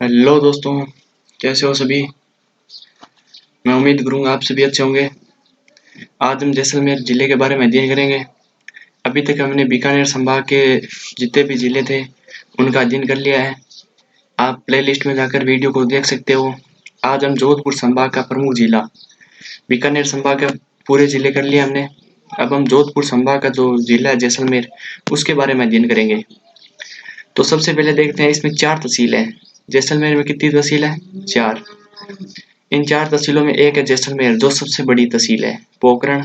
Hello दोस्तों, कैसे हो सभी। मैं उम्मीद करूंगा आप सभी अच्छे होंगे। आज हम जैसलमेर ज़िले के बारे में अध्ययन करेंगे। अभी तक हमने बीकानेर संभाग के जितने भी ज़िले थे उनका अध्ययन कर लिया है। आप प्लेलिस्ट में जाकर वीडियो को देख सकते हो। आज हम जोधपुर संभाग का प्रमुख जिला, बीकानेर संभाग के पूरे ज़िले कर लिए हमने। अब हम जोधपुर संभाग का जो ज़िला है जैसलमेर, उसके बारे में अध्ययन करेंगे। तो सबसे पहले देखते हैं, इसमें 4 तहसील है। जैसलमेर में कितनी तहसील है? 4। इन 4 तहसीलों में एक है जैसलमेर, जो सबसे बड़ी तहसील है। पोखरण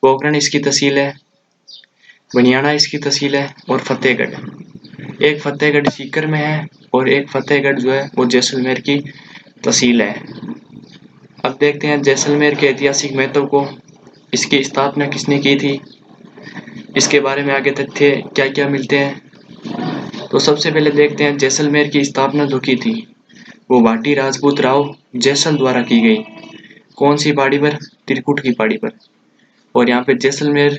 पोखरण इसकी तहसील है, बनियाना इसकी तहसील है, और फतेहगढ़। एक फतेहगढ़ सीकर में है और एक फतेहगढ़ जो है वो जैसलमेर की तहसील है। अब देखते हैं जैसलमेर के ऐतिहासिक महत्व को। इसकी स्थापना किसने की थी, इसके बारे में आगे तथ्य क्या क्या मिलते हैं। तो सबसे पहले देखते हैं जैसलमेर की स्थापना जो की थी वो भाटी राजपूत राव जैसल द्वारा की गई। कौन सी पहाड़ी पर? त्रिकुट की पहाड़ी पर। और यहाँ पे जैसलमेर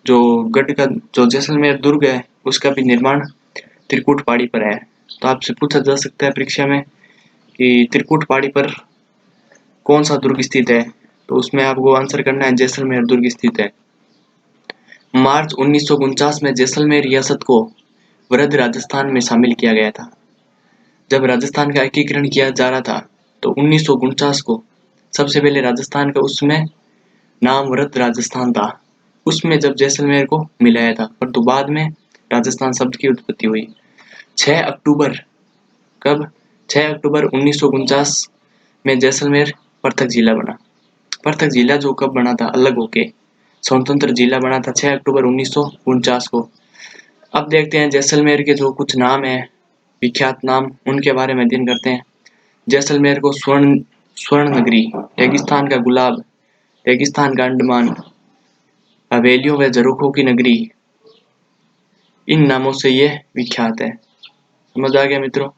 जो गढ़ का जो जैसलमेर दुर्ग है उसका भी निर्माण त्रिकुट पहाड़ी पर है। तो आपसे पूछा जा सकता है परीक्षा में कि त्रिकुट पहाड़ी पर कौन सा दुर्ग स्थित है, तो उसमें आपको आंसर करना है जैसलमेर दुर्ग स्थित है। मार्च 1949 में जैसलमेर रियासत को वृद्ध राजस्थान में शामिल किया गया था। जब राजस्थान का एकीकरण किया जा रहा था तो 1949 को सबसे पहले राजस्थान का उसमें नाम वृद्ध राजस्थान था। उसमें जब जैसलमेर को मिलाया था, परंतु बाद में राजस्थान शब्द की उत्पत्ति हुई। 6 अक्टूबर कब? 6 अक्टूबर 1949 में जैसलमेर पृथक जिला बना। पृथक जिला जो कब बना था, अलग होके स्वतंत्र जिला बना था 6 अक्टूबर 1949 को। अब देखते हैं जैसलमेर के जो कुछ नाम है, विख्यात नाम, उनके बारे में अध्ययन करते हैं। जैसलमेर को स्वर्ण स्वर्ण नगरी, रेगिस्तान का गुलाब, रेगिस्तान का अंडमान, हवेलियों व झरोखों की नगरी, इन नामों से ये विख्यात है। समझ आ गया मित्रों?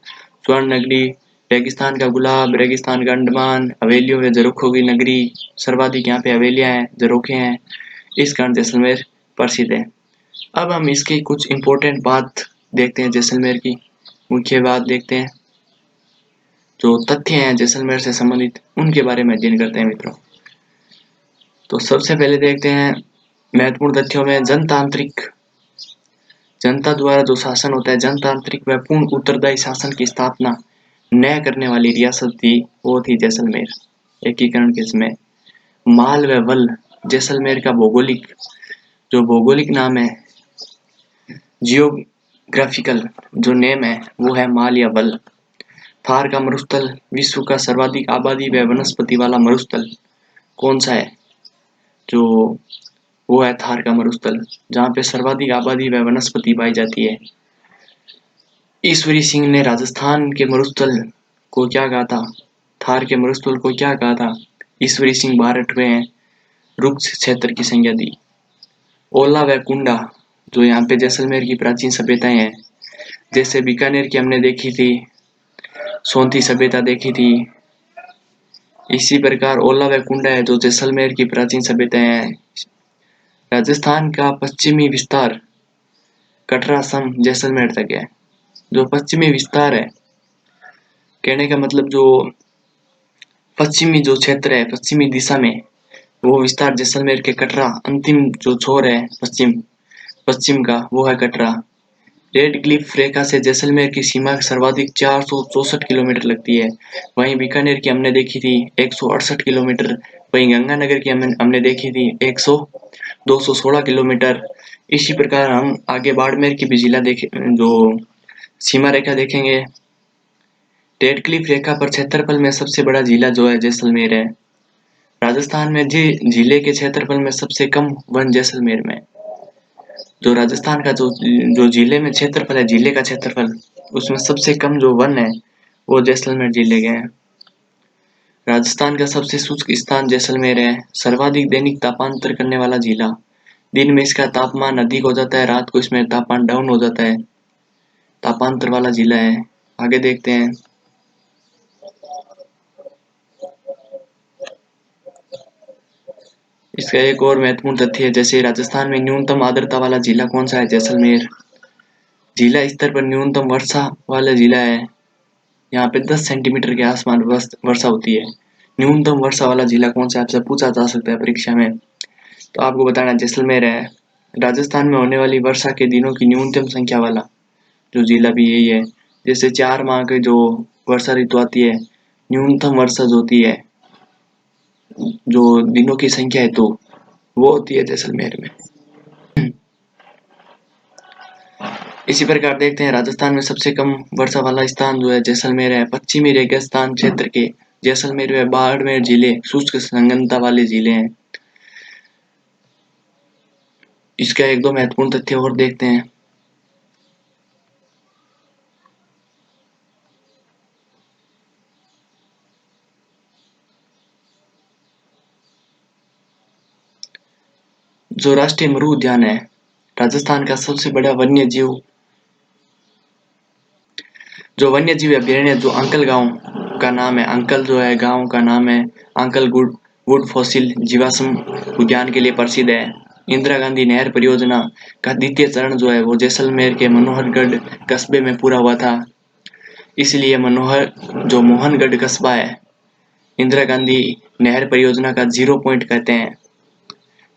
स्वर्ण नगरी, रेगिस्तान का गुलाब, रेगिस्तान का अंडमान, हवेलियों व झरोखों की नगरी। सर्वाधिक यहाँ पे हवेलियां हैं, झरोखे हैं, इस कारण जैसलमेर प्रसिद्ध है। अब हम इसकी कुछ इम्पोर्टेंट बात देखते हैं, जैसलमेर की मुख्य बात देखते हैं। जो तथ्य हैं जैसलमेर से संबंधित उनके बारे में अध्ययन करते हैं मित्रों। तो सबसे पहले देखते हैं महत्वपूर्ण तथ्यों में जनतांत्रिक, जनता द्वारा जो शासन होता है, जनतांत्रिक व पूर्ण उत्तरदायी शासन की स्थापना न करने वाली रियासत थी वो थी जैसलमेर एकीकरण के समय। माल व वल, जैसलमेर का भौगोलिक जो भौगोलिक नाम है, जियोग्राफिकल जो नेम है वो है माल या वल। थार का मरुस्थल, विश्व का सर्वाधिक आबादी व वनस्पति वाला मरुस्थल कौन सा है? जो वो है थार का मरुस्थल, जहाँ पे सर्वाधिक आबादी व वनस्पति पाई जाती है। ईश्वरी सिंह ने राजस्थान के मरुस्थल को क्या कहा था? थार के मरुस्थल को क्या कहा था? ईश्वरी सिंह 12वें हैं, रुक्ष क्षेत्र की संज्ञा दी। ओला व कुंडा जो यहाँ पे जैसलमेर की प्राचीन सभ्यताएं हैं, जैसे बीकानेर की हमने देखी थी, सोंधी सभ्यता देखी थी, इसी प्रकार ओला व कुंडा है जो जैसलमेर की प्राचीन सभ्यताएं हैं। राजस्थान का पश्चिमी विस्तार कटरा सम जैसलमेर तक है। जो पश्चिमी विस्तार है, कहने का मतलब जो पश्चिमी जो क्षेत्र है, पश्चिमी दिशा में वो विस्तार जैसलमेर के कटरा, अंतिम जो छोर है पश्चिम पश्चिम का वो है कटरा। रेड क्लिफ रेखा से जैसलमेर की सीमा सर्वाधिक 464 किलोमीटर लगती है। वहीं बीकानेर की हमने देखी थी 168 किलोमीटर। वहीं गंगानगर की हमने देखी थी 216 किलोमीटर। इसी प्रकार हम आगे बाड़मेर की भी जिला देखे, जो सीमा रेखा देखेंगे। रेड क्लिफ रेखा पर क्षेत्रफल में सबसे बड़ा जिला जो है जैसलमेर है। राजस्थान में जिले के क्षेत्रफल में सबसे कम वन जैसलमेर में। जो राजस्थान का जो जिले में क्षेत्रफल है, जिले का क्षेत्रफल, उसमें सबसे कम जो वन है वो जैसलमेर जिले के हैं। राजस्थान का सबसे शुष्क स्थान जैसलमेर है। सर्वाधिक दैनिक तापांतर करने वाला जिला। दिन में इसका तापमान अधिक हो जाता है, रात को इसमें तापमान डाउन हो जाता है। तापांतर वाला जिला है। आगे देखते हैं। इसका एक और महत्वपूर्ण तथ्य है, जैसे राजस्थान में न्यूनतम आर्द्रता वाला जिला कौन सा है? जैसलमेर। जिला स्तर पर न्यूनतम वर्षा वाला जिला है। यहाँ पे 10 सेंटीमीटर के आसपास वर्षा होती है। न्यूनतम वर्षा वाला जिला कौन सा, आपसे पूछा जा सकता है परीक्षा में, तो आपको बताना जैसलमेर है। राजस्थान में होने वाली वर्षा के दिनों की न्यूनतम संख्या वाला जो जिला भी यही है। जैसे 4 माह के जो वर्षा ऋतु आती है, न्यूनतम वर्षा जो होती है, जो दिनों की संख्या है, तो वो होती है जैसलमेर में। इसी प्रकार देखते हैं राजस्थान में सबसे कम वर्षा वाला स्थान जो है जैसलमेर है। पश्चिमी रेगिस्तान क्षेत्र के जैसलमेर व बाड़मेर जिले शुष्क संघनता वाले जिले हैं। इसका एक दो महत्वपूर्ण तथ्य और देखते हैं। जो राष्ट्रीय मरु उद्यान है, राजस्थान का सबसे बड़ा वन्य जीव अभयारण्य जो अंकल गांव का नाम है, अंकल जो है गांव का नाम है, अंकल वुड फॉसिल जीवाश्म उद्यान के लिए प्रसिद्ध है। इंदिरा गांधी नहर परियोजना का द्वितीय चरण जो है वो जैसलमेर के मनोहरगढ़ कस्बे में पूरा हुआ था। इसलिए मोहनगढ़ कस्बा है, इंदिरा गांधी नहर परियोजना का 0 पॉइंट कहते हैं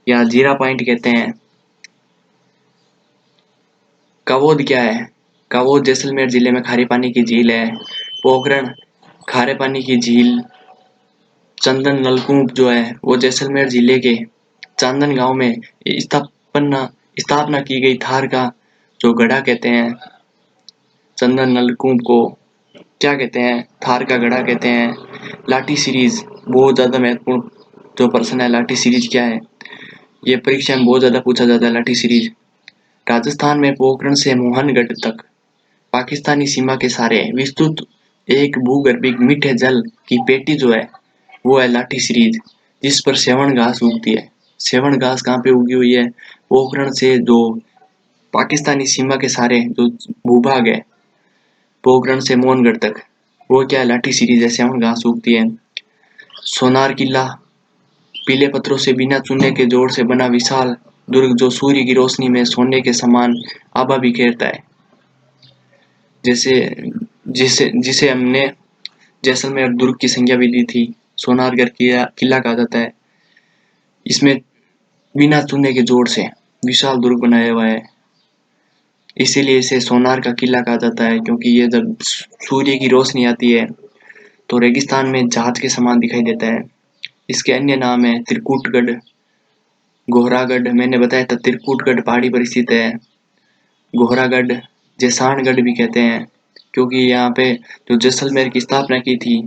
या 0 पॉइंट कहते हैं। कावोद क्या है? कावोद जैसलमेर जिले में खारे पानी की झील है। पोखरण खारे पानी की झील। चंदन नलकूप जो है वो जैसलमेर जिले के चांदन गांव में स्थापना की गई थार का जो गढ़ा कहते हैं। चंदन नलकूप को क्या कहते हैं? थार का गढ़ा कहते हैं। लाठी सीरीज बहुत ज्यादा महत्वपूर्ण जो प्रश्न है, लाठी सीरीज क्या है, ये परीक्षा में बहुत ज्यादा पूछा जाता है। लाठी सीरीज राजस्थान में पोखरण से मोहनगढ़ तक पाकिस्तानी सीमा के सारे विस्तृत एक भूगर्भिक मीठे जल की पेटी जो है वो है लाठी सीरीज, जिस पर सेवण घास उगती है। सेवण घास कहाँ पे उगी हुई है? पोखरण से जो पाकिस्तानी सीमा के सारे जो भूभाग है, पोखरण से मोहनगढ़ तक, वो क्या है? लाठी सीरीज है, सेवण घास उगती है। सोनार किला पीले पत्थरों से बिना चूने के जोड़ से बना विशाल दुर्ग जो सूर्य की रोशनी में सोने के समान आभा बिखेरता है। जैसे जिसे जिसे हमने जैसलमेर दुर्ग की संज्ञा भी दी थी। सोनारगढ़ किला कहा जाता है। इसमें बिना चूने के जोड़ से विशाल दुर्ग बनाया हुआ है, इसीलिए इसे सोनार का किला कहा जाता है, क्योंकि ये जब सूर्य की रोशनी आती है तो रेगिस्तान में जहाज के समान दिखाई देता है। इसके अन्य नाम है त्रिकुटगढ़, गोहरागढ़। मैंने बताया था त्रिकुटगढ़ पहाड़ी पर स्थित है। गोहरागढ़ जैसाणगढ़ भी कहते हैं, क्योंकि यहाँ पे जो जैसलमेर की स्थापना की थी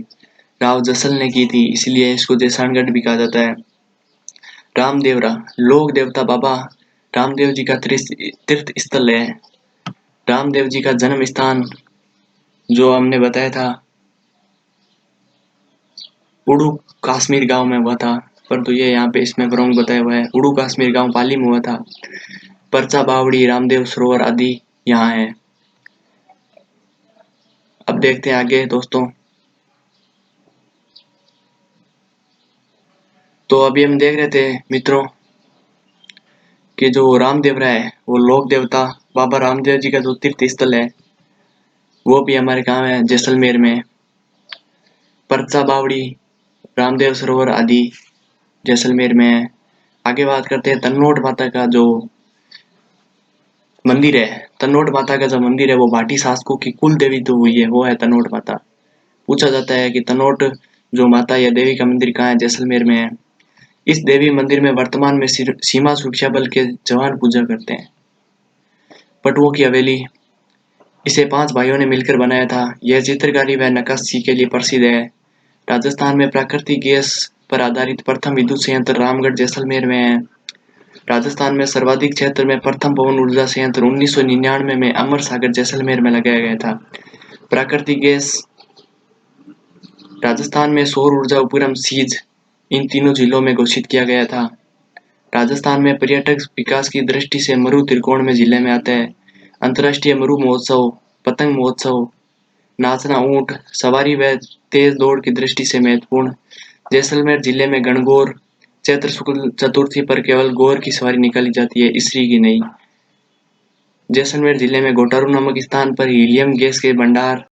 राव जसल ने की थी, इसलिए इसको जैसाणगढ़ भी कहा जाता है। रामदेवरा लोक देवता बाबा रामदेव जी का तीर्थ स्थल है। रामदेव जी का जन्म स्थान जो हमने बताया था उड़ू कश्मीर गांव में हुआ था, परंतु ये यहाँ पे इसमें रॉन्ग बताया हुआ है। उड़ू कश्मीर गांव पाली में हुआ था। परचा बावड़ी रामदेव सरोवर आदि यहाँ है। अब देखते हैं आगे दोस्तों। तो अभी हम देख रहे थे मित्रों कि जो रामदेवरा है वो लोक देवता बाबा रामदेव जी का जो तीर्थ स्थल है वो भी हमारे गांव है जैसलमेर में। परचा बावड़ी रामदेव सरोवर आदि जैसलमेर में है। आगे बात करते हैं तन्नोट माता का जो मंदिर है। तन्नोट माता का जो मंदिर है वो भाटी शासकों की कुल देवी तो हुई है, वो है तन्नोट माता। पूछा जाता है कि तन्नोट जो माता या देवी का मंदिर कहाँ है? जैसलमेर में है। इस देवी मंदिर में वर्तमान में सीमा सुरक्षा बल के जवान पूजा करते हैं। पटुओं की हवेली इसे 5 भाइयों ने मिलकर बनाया था। यह चित्रकारी व नक्काशी के लिए प्रसिद्ध है। राजस्थान में प्राकृतिक गैस पर आधारित प्रथम विद्युत संयंत्र रामगढ़ जैसलमेर में है। राजस्थान में सर्वाधिक क्षेत्र में प्रथम पवन ऊर्जा संयंत्र 1999 में अमर सागर जैसलमेर में लगाया गया था। प्राकृतिक गैस राजस्थान में सौर ऊर्जा उपक्रम सीज इन तीनों जिलों में घोषित किया गया था। राजस्थान में पर्यटक विकास की दृष्टि से मरु त्रिकोण में जिले में आता है। अंतर्राष्ट्रीय मरु महोत्सव, पतंग महोत्सव, नाचना ऊंट सवारी व तेज दौड़ की दृष्टि से महत्वपूर्ण। जैसलमेर जिले में गणगौर चैत्र शुक्ल चतुर्थी पर केवल गौर की सवारी निकाली जाती है, इसरी की नहीं। जैसलमेर जिले में घोटारू नामक स्थान पर हीलियम गैस के भंडार